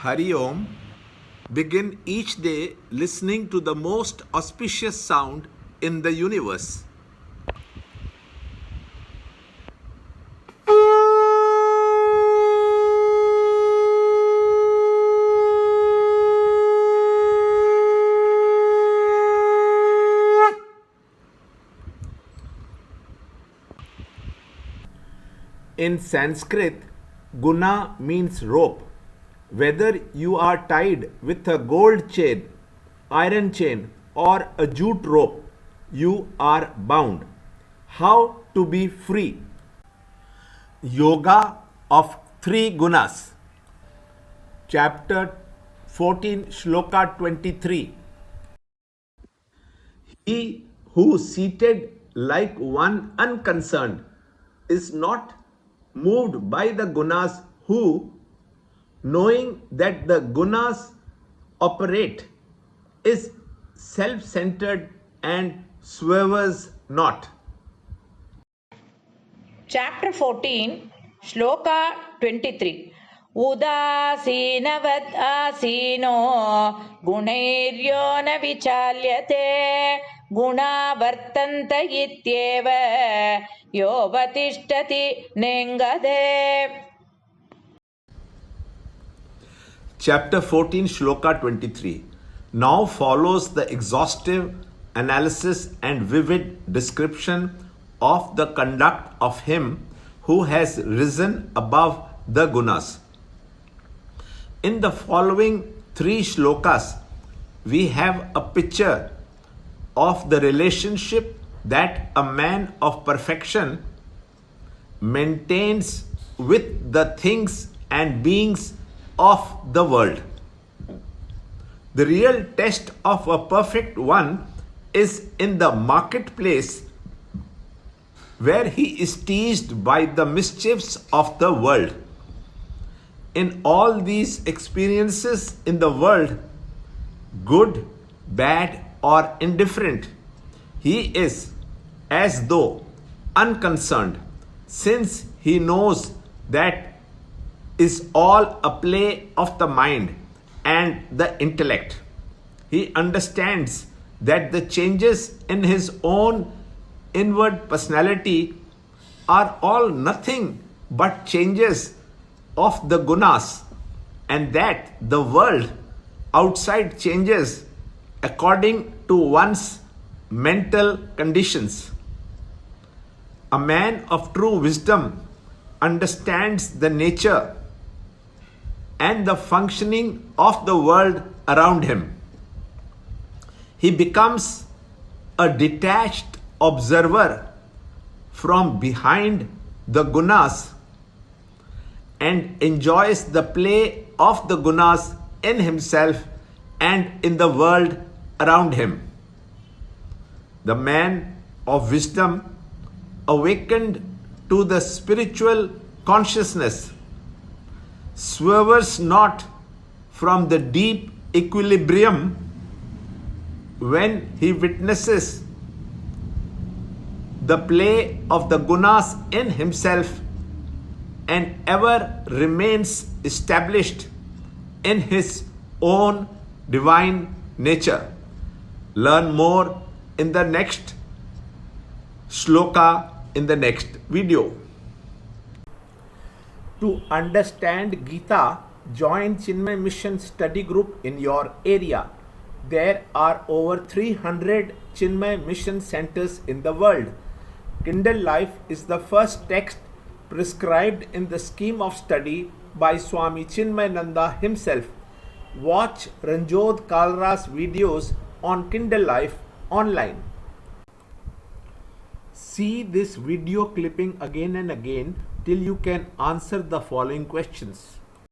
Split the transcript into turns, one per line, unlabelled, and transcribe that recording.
Hari Om. Begin each day listening to the most auspicious sound in the universe. In Sanskrit, guna means rope. Whether you are tied with a gold chain, iron chain, or a jute rope, you are bound. How to be free? Yoga of three gunas. Chapter 14, Shloka 23. He who seated like one unconcerned is not moved by the gunas, who, knowing that the gunas operate, is self-centered and swerves not.
Chapter 14, Shloka 23. Udasinavad asino gunairyo na vichalyate guna vartanta ityeva yovatishtati nengade.
Chapter 14, Shloka 23. Now follows the exhaustive analysis and vivid description of the conduct of him who has risen above the gunas. In the following three shlokas, we have a picture of the relationship that a man of perfection maintains with the things and beings of the world. The real test of a perfect one is in the marketplace, where he is teased by the mischiefs of the world. In all these experiences in the world, good, bad, or indifferent, he is as though unconcerned, since he knows that is all a play of the mind and the intellect. He understands that the changes in his own inward personality are all nothing but changes of the gunas, and that the world outside changes according to one's mental conditions. A man of true wisdom understands the nature and the functioning of the world around him. He becomes a detached observer from behind the gunas and enjoys the play of the gunas in himself and in the world around him. The man of wisdom, awakened to the spiritual consciousness, swerves not from the deep equilibrium when he witnesses the play of the gunas in himself, and ever remains established in his own divine nature. Learn more in the next shloka in the next video. To understand Gita, join Chinmaya Mission study group in your area. There are over 300 Chinmaya Mission centers in the world. Kindle Life is the first text prescribed in the scheme of study by Swami Chinmayananda himself. Watch Ranjod Kalra's videos on Kindle Life online. See this video clipping again and again till you can answer the following questions.